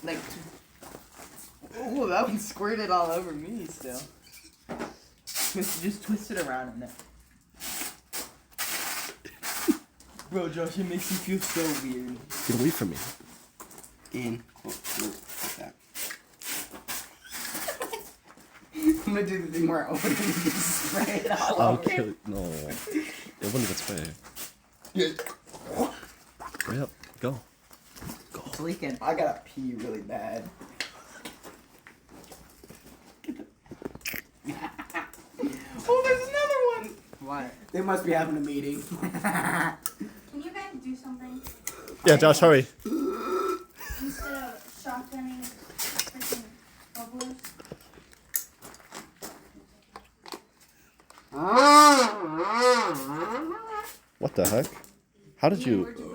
Like, oh, that one squirted all over me still. Just twist it around in there. Bro, Josh, it makes you feel so weird. Get away from me. And like that. I'm gonna do the thing where I open it and just spray it all I'll over. kill it. No. It wouldn't even spray. Hurry up. Go. It's leaking. I gotta pee really bad. Oh, there's another one. What? They must be having a meeting. Can you guys do something? Yeah, Josh, hurry. Instead of shotgunning freaking bubblers? What the heck? How did you... Where'd you